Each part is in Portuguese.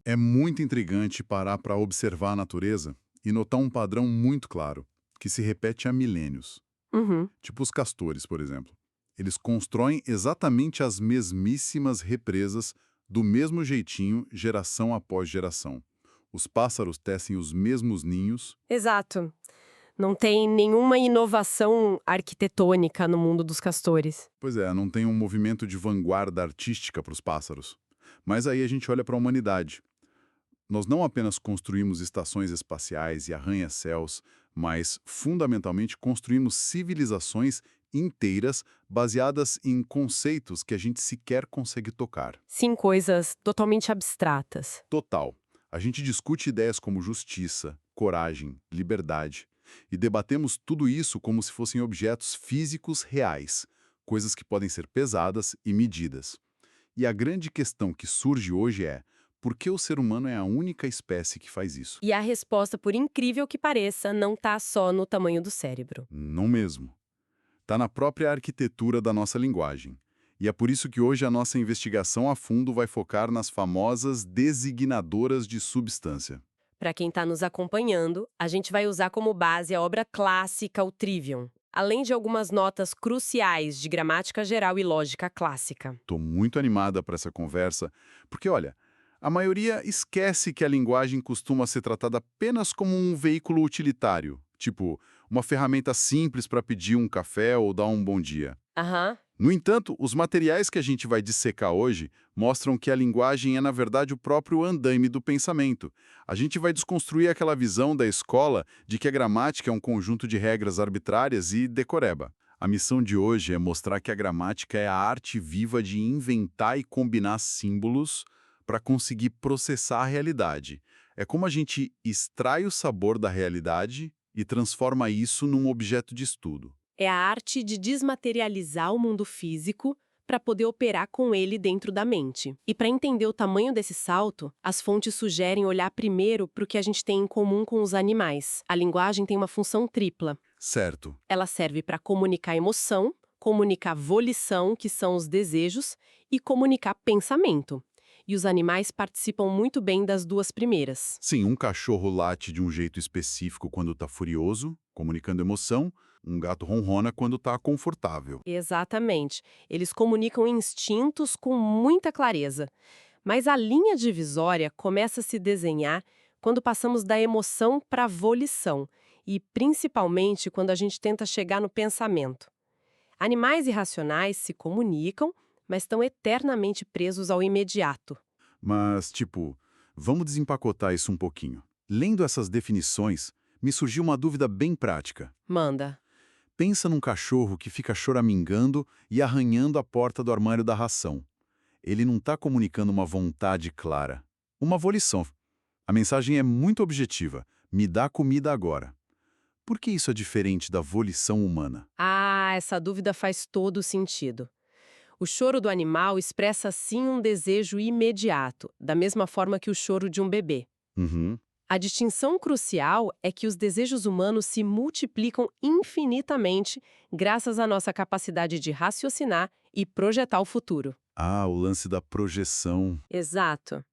É muito intrigante parar para observar a natureza e notar um padrão muito claro, que se repete há milênios. Uhum. Tipo os castores, por exemplo. Eles constroem exatamente as mesmíssimas represas do mesmo jeitinho, geração após geração. Os pássaros tecem os mesmos ninhos. Exato. Não tem nenhuma inovação arquitetônica no mundo dos castores. Pois é, não tem um movimento de vanguarda artística para os pássaros. Mas aí a gente olha para a humanidade. Nós não apenas construímos estações espaciais e arranha-céus, mas, fundamentalmente, construímos civilizações inteiras baseadas em conceitos que a gente sequer consegue tocar. Sim, coisas totalmente abstratas. Total. A gente discute ideias como justiça, coragem, liberdade, e debatemos tudo isso como se fossem objetos físicos reais, coisas que podem ser pesadas e medidas. E a grande questão que surge hoje é: por que o ser humano é a única espécie que faz isso? E a resposta, por incrível que pareça, não está só no tamanho do cérebro. Não mesmo. Está na própria arquitetura da nossa linguagem. E é por isso que hoje a nossa investigação a fundo vai focar nas famosas designadoras de substância. Para quem está nos acompanhando, a gente vai usar como base a obra clássica, o Trivium, além de algumas notas cruciais de gramática geral e lógica clássica. Estou muito animada para essa conversa, porque olha, a maioria esquece que a linguagem costuma ser tratada apenas como um veículo utilitário, tipo, uma ferramenta simples para pedir um café ou dar um bom dia. Aham. No entanto, os materiais que a gente vai dissecar hoje mostram que a linguagem é, na verdade, o próprio andaime do pensamento. A gente vai desconstruir aquela visão da escola de que a gramática é um conjunto de regras arbitrárias e decoreba. A missão de hoje é mostrar que a gramática é a arte viva de inventar e combinar símbolos para conseguir processar a realidade. É como a gente extrai o sabor da realidade e transforma isso num objeto de estudo. É a arte de desmaterializar o mundo físico para poder operar com ele dentro da mente. E para entender o tamanho desse salto, as fontes sugerem olhar primeiro para o que a gente tem em comum com os animais. A linguagem tem uma função tripla. Certo. Ela serve para comunicar emoção, comunicar volição, que são os desejos, e comunicar pensamento. E os animais participam muito bem das duas primeiras. Sim, um cachorro late de um jeito específico quando está furioso, comunicando emoção. Um gato ronrona quando está confortável. Exatamente. Eles comunicam instintos com muita clareza. Mas a linha divisória começa a se desenhar quando passamos da emoção para a volição, e principalmente quando a gente tenta chegar no pensamento. Animais irracionais se comunicam, mas estão eternamente presos ao imediato. Mas, tipo, vamos desempacotar isso um pouquinho. Lendo essas definições, me surgiu uma dúvida bem prática. Manda. Pensa num cachorro que fica choramingando e arranhando a porta do armário da ração. Ele não está comunicando uma vontade clara. Uma volição. A mensagem é muito objetiva. Me dá comida agora. Por que isso é diferente da volição humana? Ah, essa dúvida faz todo sentido. O choro do animal expressa sim um desejo imediato, da mesma forma que o choro de um bebê. Uhum. A distinção crucial é que os desejos humanos se multiplicam infinitamente graças à nossa capacidade de raciocinar e projetar o futuro. Ah, o lance da projeção. Exato.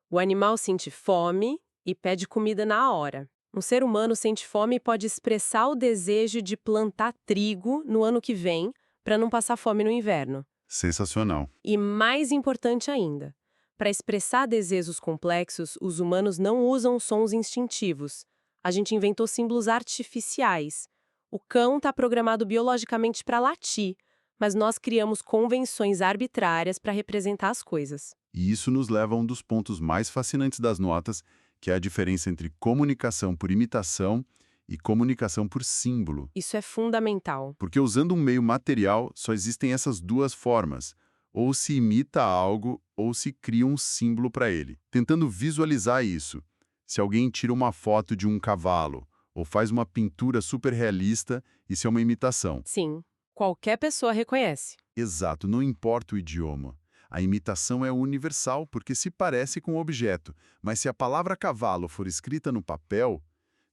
O animal sente fome e pede comida na hora. Um ser humano sente fome e pode expressar o desejo de plantar trigo no ano que vem para não passar fome no inverno. Sensacional. E mais importante ainda, para expressar desejos complexos, os humanos não usam sons instintivos. A gente inventou símbolos artificiais. O cão está programado biologicamente para latir, mas nós criamos convenções arbitrárias para representar as coisas. E isso nos leva a um dos pontos mais fascinantes das notas, que é a diferença entre comunicação por imitação e comunicação por símbolo. Isso é fundamental. Porque usando um meio material, só existem essas duas formas. Ou se imita algo, ou se cria um símbolo para ele. Tentando visualizar isso, se alguém tira uma foto de um cavalo, ou faz uma pintura super realista, isso é uma imitação. Sim, qualquer pessoa reconhece. Exato, não importa o idioma. A imitação é universal porque se parece com o objeto, mas se a palavra cavalo for escrita no papel,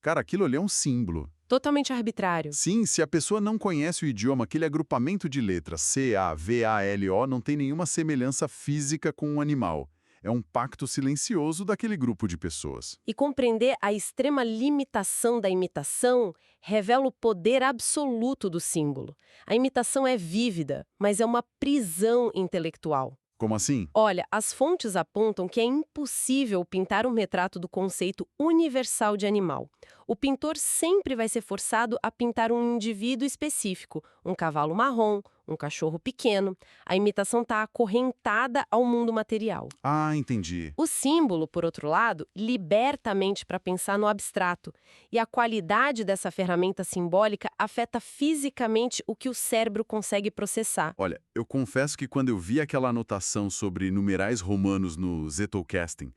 cara, aquilo ali é um símbolo. Totalmente arbitrário. Sim, se a pessoa não conhece o idioma, aquele agrupamento de letras C-A-V-A-L-O não tem nenhuma semelhança física com um animal. É um pacto silencioso daquele grupo de pessoas. E compreender a extrema limitação da imitação revela o poder absoluto do símbolo. A imitação é vívida, mas é uma prisão intelectual. Como assim? Olha, as fontes apontam que é impossível pintar um retrato do conceito universal de animal. O pintor sempre vai ser forçado a pintar um indivíduo específico, um cavalo marrom, um cachorro pequeno. A imitação está acorrentada ao mundo material. Ah, entendi. O símbolo, por outro lado, liberta a mente para pensar no abstrato, e a qualidade dessa ferramenta simbólica afeta fisicamente o que o cérebro consegue processar. Olha, eu confesso que quando eu vi aquela anotação sobre numerais romanos no Zettelkasten,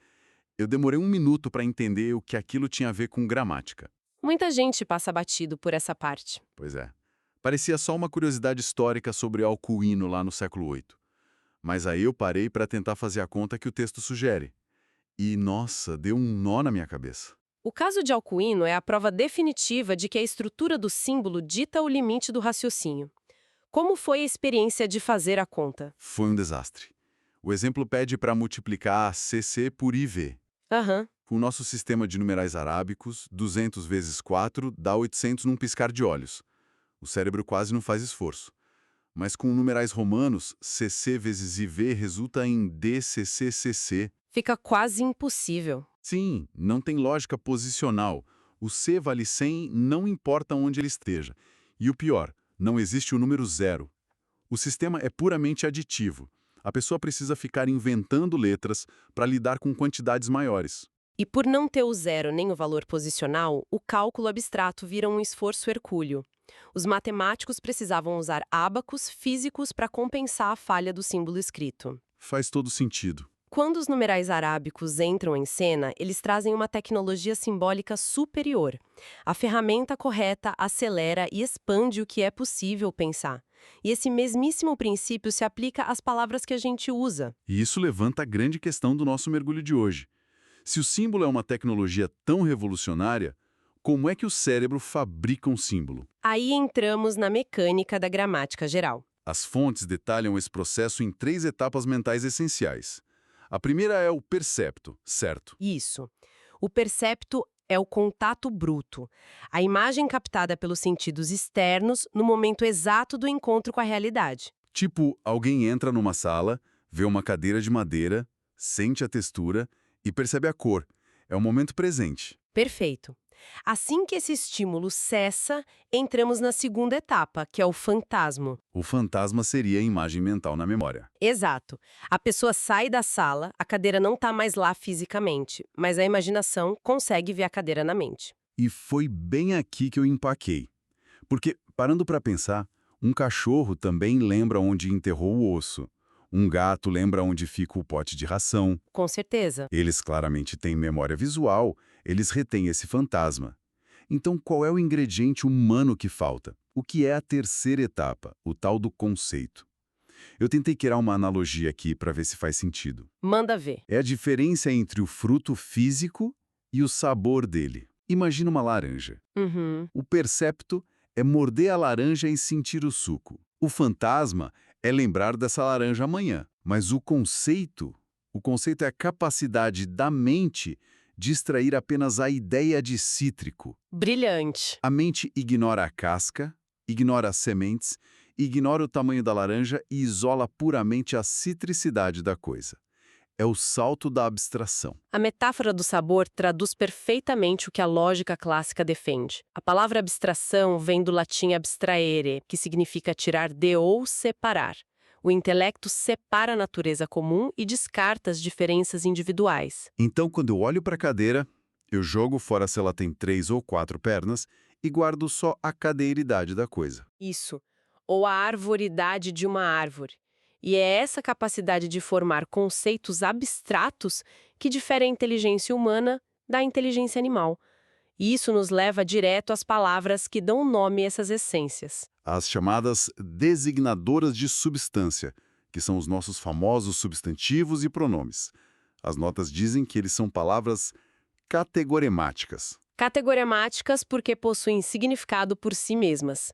eu demorei um minuto para entender o que aquilo tinha a ver com gramática. Muita gente passa batido por essa parte. Pois é. Parecia só uma curiosidade histórica sobre Alcuino lá no século VIII. Mas aí eu parei para tentar fazer a conta que o texto sugere. E, nossa, deu um nó na minha cabeça. O caso de Alcuino é a prova definitiva de que a estrutura do símbolo dita o limite do raciocínio. Como foi a experiência de fazer a conta? Foi um desastre. O exemplo pede para multiplicar CC por IV. Aham. Com o nosso sistema de numerais arábicos, 200 vezes 4 dá 800 num piscar de olhos. O cérebro quase não faz esforço. Mas com numerais romanos, CC vezes IV resulta em DCCCC. Fica quase impossível. Sim, não tem lógica posicional. O C vale 100, não importa onde ele esteja. E o pior, não existe o número zero. O sistema é puramente aditivo. A pessoa precisa ficar inventando letras para lidar com quantidades maiores. E por não ter o zero nem o valor posicional, o cálculo abstrato vira um esforço hercúleo. Os matemáticos precisavam usar ábacos físicos para compensar a falha do símbolo escrito. Faz todo sentido. Quando os numerais arábicos entram em cena, eles trazem uma tecnologia simbólica superior. A ferramenta correta acelera e expande o que é possível pensar. E esse mesmíssimo princípio se aplica às palavras que a gente usa. E isso levanta a grande questão do nosso mergulho de hoje. Se o símbolo é uma tecnologia tão revolucionária, como é que o cérebro fabrica um símbolo? Aí entramos na mecânica da gramática geral. As fontes detalham esse processo em 3 etapas mentais essenciais. A primeira é o percepto, certo? Isso. O percepto é o contato bruto, a imagem captada pelos sentidos externos no momento exato do encontro com a realidade. Tipo, alguém entra numa sala, vê uma cadeira de madeira, sente a textura e percebe a cor. É o momento presente. Perfeito. Assim que esse estímulo cessa, entramos na segunda etapa, que é o fantasma. O fantasma seria a imagem mental na memória. Exato. A pessoa sai da sala, a cadeira não está mais lá fisicamente, mas a imaginação consegue ver a cadeira na mente. E foi bem aqui que eu empaquei. Porque, parando para pensar, um cachorro também lembra onde enterrou o osso. Um gato lembra onde fica o pote de ração. Com certeza. Eles claramente têm memória visual, eles retêm esse fantasma. Então, qual é o ingrediente humano que falta? O que é a terceira etapa, o tal do conceito? Eu tentei criar uma analogia aqui para ver se faz sentido. Manda ver. É a diferença entre o fruto físico e o sabor dele. Imagina uma laranja. Uhum. O percepto é morder a laranja e sentir o suco. O fantasma é lembrar dessa laranja amanhã. Mas o conceito é a capacidade da mente de extrair apenas a ideia de cítrico. Brilhante. A mente ignora a casca, ignora as sementes, ignora o tamanho da laranja e isola puramente a citricidade da coisa. É o salto da abstração. A metáfora do sabor traduz perfeitamente o que a lógica clássica defende. A palavra abstração vem do latim abstraere, que significa tirar de ou separar. O intelecto separa a natureza comum e descarta as diferenças individuais. Então, quando eu olho para a cadeira, eu jogo fora se ela tem 3 ou 4 pernas e guardo só a cadeiridade da coisa. Isso. Ou a arvoridade de uma árvore. E é essa capacidade de formar conceitos abstratos que difere a inteligência humana da inteligência animal. E isso nos leva direto às palavras que dão nome a essas essências. As chamadas designadoras de substância, que são os nossos famosos substantivos e pronomes. As notas dizem que eles são palavras categoremáticas. Categoremáticas porque possuem significado por si mesmas.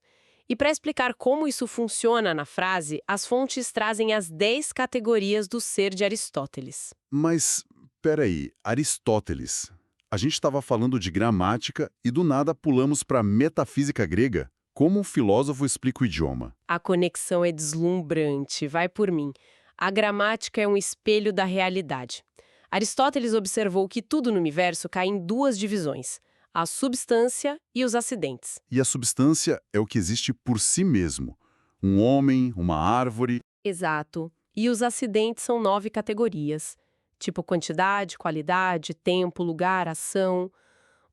E para explicar como isso funciona na frase, as fontes trazem as 10 categorias do ser de Aristóteles. Mas, peraí, Aristóteles. A gente estava falando de gramática e do nada pulamos para metafísica grega. Como um filósofo explica o idioma? A conexão é deslumbrante, vai por mim. A gramática é um espelho da realidade. Aristóteles observou que tudo no universo cai em duas divisões: a substância e os acidentes. E a substância é o que existe por si mesmo. Um homem, uma árvore. Exato. E os acidentes são 9 categorias, tipo quantidade, qualidade, tempo, lugar, ação.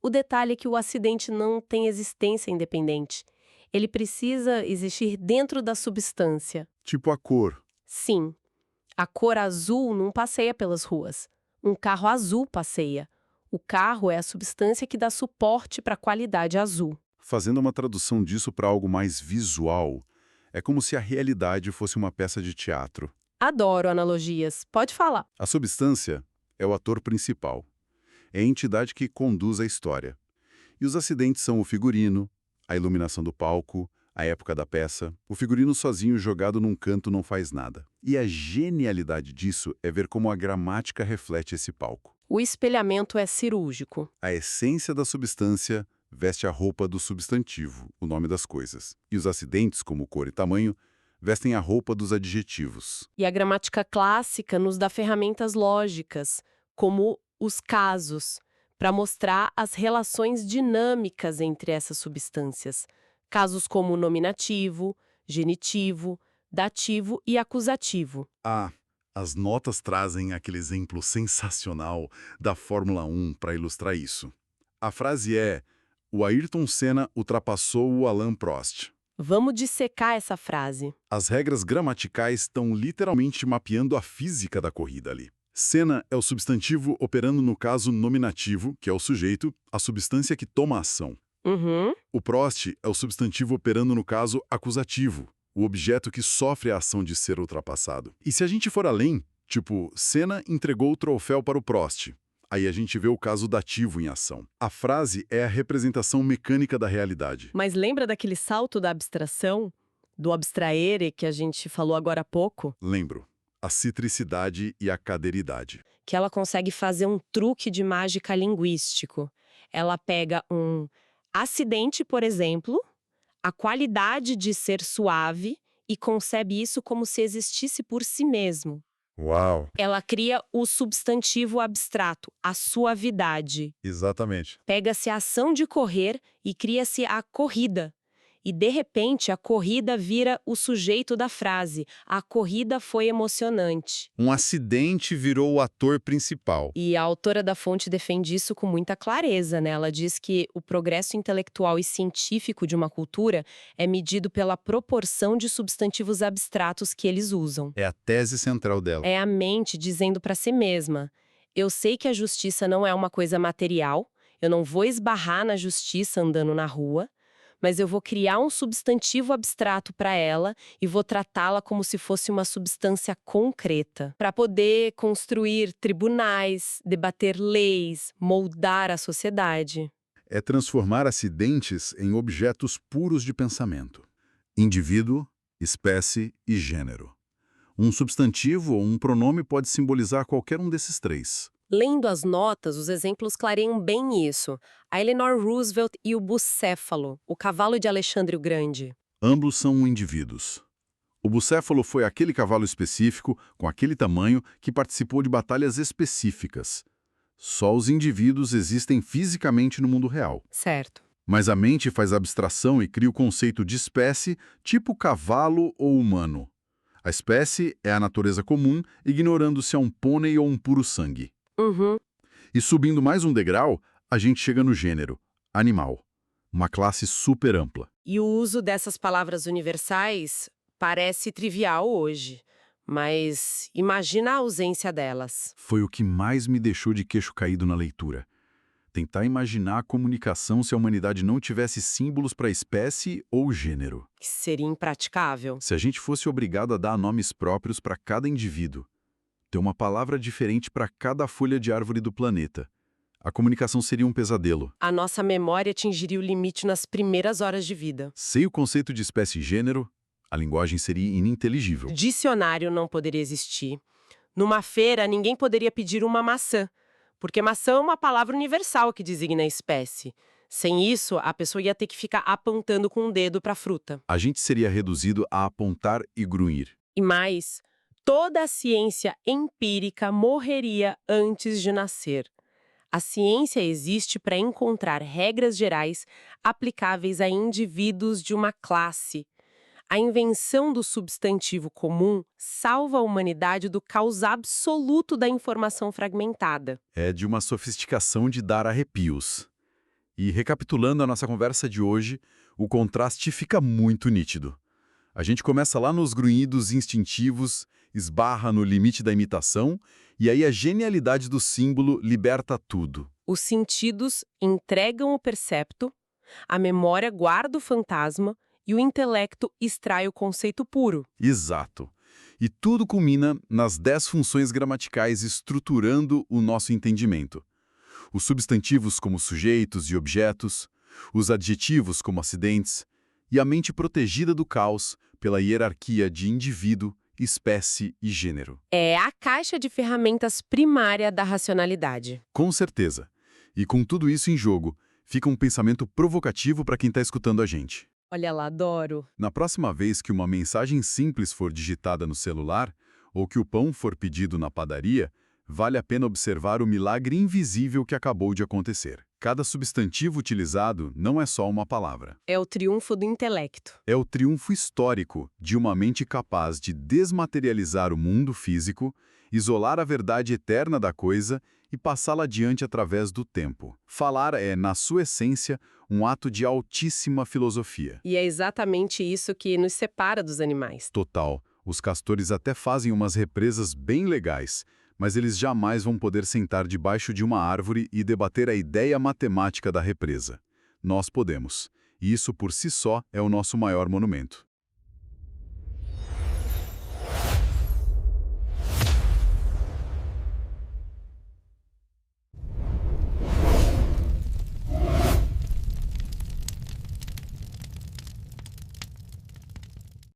O detalhe é que o acidente não tem existência independente. Ele precisa existir dentro da substância. Tipo a cor. Sim, a cor azul não passeia pelas ruas. Um carro azul passeia. O carro é a substância que dá suporte para a qualidade azul. Fazendo uma tradução disso para algo mais visual, é como se a realidade fosse uma peça de teatro. Adoro analogias. Pode falar. A substância é o ator principal. É a entidade que conduz a história. E os acidentes são o figurino, a iluminação do palco, a época da peça. O figurino sozinho jogado num canto não faz nada. E a genialidade disso é ver como a gramática reflete esse palco. O espelhamento é cirúrgico. A essência da substância veste a roupa do substantivo, o nome das coisas. E os acidentes, como cor e tamanho, vestem a roupa dos adjetivos. E a gramática clássica nos dá ferramentas lógicas, como os casos, para mostrar as relações dinâmicas entre essas substâncias. Casos como nominativo, genitivo, dativo e acusativo. Ah, as notas trazem aquele exemplo sensacional da Fórmula 1 para ilustrar isso. A frase é: o Ayrton Senna ultrapassou o Alain Prost. Vamos dissecar essa frase. As regras gramaticais estão literalmente mapeando a física da corrida ali. Senna é o substantivo operando no caso nominativo, que é o sujeito, a substância que toma a ação. Uhum. O Prost é o substantivo operando no caso acusativo, o objeto que sofre a ação de ser ultrapassado. E se a gente for além, tipo, Senna entregou o troféu para o Prost, aí a gente vê o caso dativo em ação. A frase é a representação mecânica da realidade. Mas lembra daquele salto da abstração, do abstraere que a gente falou agora há pouco? Lembro, a citricidade e a cadeiridade. Que ela consegue fazer um truque de mágica linguístico. Ela pega um acidente, por exemplo, a qualidade de ser suave e concebe isso como se existisse por si mesmo. Uau! Ela cria o substantivo abstrato, a suavidade. Exatamente. Pega-se a ação de correr e cria-se a corrida. E, de repente, a corrida vira o sujeito da frase. A corrida foi emocionante. Um acidente virou o ator principal. E a autora da fonte defende isso com muita clareza, né? Ela diz que o progresso intelectual e científico de uma cultura é medido pela proporção de substantivos abstratos que eles usam. É a tese central dela. É a mente dizendo para si mesma: eu sei que a justiça não é uma coisa material, eu não vou esbarrar na justiça andando na rua, mas eu vou criar um substantivo abstrato para ela e vou tratá-la como se fosse uma substância concreta, para poder construir tribunais, debater leis, moldar a sociedade. É transformar acidentes em objetos puros de pensamento. Indivíduo, espécie e gênero. Um substantivo ou um pronome pode simbolizar qualquer um desses três. Lendo as notas, os exemplos clareiam bem isso. A Eleanor Roosevelt e o bucéfalo, o cavalo de Alexandre o Grande. Ambos são indivíduos. O bucéfalo foi aquele cavalo específico, com aquele tamanho, que participou de batalhas específicas. Só os indivíduos existem fisicamente no mundo real. Certo. Mas a mente faz abstração e cria o conceito de espécie, tipo cavalo ou humano. A espécie é a natureza comum, ignorando se é um pônei ou um puro sangue. Uhum. E subindo mais um degrau, a gente chega no gênero, animal. Uma classe super ampla. E o uso dessas palavras universais parece trivial hoje, mas imagina a ausência delas. Foi o que mais me deixou de queixo caído na leitura. Tentar imaginar a comunicação se a humanidade não tivesse símbolos para espécie ou gênero. Que seria impraticável. Se a gente fosse obrigado a dar nomes próprios para cada indivíduo, ter uma palavra diferente para cada folha de árvore do planeta, A comunicação seria um pesadelo. A nossa memória atingiria o limite nas primeiras horas de vida. Sem o conceito de espécie e gênero, a linguagem seria ininteligível. Dicionário não poderia existir. Numa feira, ninguém poderia pedir uma maçã, porque maçã é uma palavra universal que designa a espécie. Sem isso, a pessoa ia ter que ficar apontando com o dedo para a fruta. A gente seria reduzido a apontar e grunhir. E mais, toda a ciência empírica morreria antes de nascer. A ciência existe para encontrar regras gerais aplicáveis a indivíduos de uma classe. A invenção do substantivo comum salva a humanidade do caos absoluto da informação fragmentada. É de uma sofisticação de dar arrepios. E recapitulando a nossa conversa de hoje, o contraste fica muito nítido. A gente começa lá nos grunhidos instintivos, esbarra no limite da imitação, e aí a genialidade do símbolo liberta tudo. Os sentidos entregam o percepto, a memória guarda o fantasma e o intelecto extrai o conceito puro. Exato. E tudo culmina nas 10 funções gramaticais estruturando o nosso entendimento. Os substantivos como sujeitos e objetos, os adjetivos como acidentes, e a mente protegida do caos pela hierarquia de indivíduo, espécie e gênero. É a caixa de ferramentas primária da racionalidade. Com certeza. E com tudo isso em jogo, fica um pensamento provocativo para quem está escutando a gente. Olha lá, adoro. Na próxima vez que uma mensagem simples for digitada no celular, ou que o pão for pedido na padaria, vale a pena observar o milagre invisível que acabou de acontecer. Cada substantivo utilizado não é só uma palavra. É o triunfo do intelecto. É o triunfo histórico de uma mente capaz de desmaterializar o mundo físico, isolar a verdade eterna da coisa e passá-la adiante através do tempo. Falar é, na sua essência, um ato de altíssima filosofia. E é exatamente isso que nos separa dos animais. Total. Os castores até fazem umas represas bem legais, mas eles jamais vão poder sentar debaixo de uma árvore e debater a ideia matemática da represa. Nós podemos. E isso por si só é o nosso maior monumento.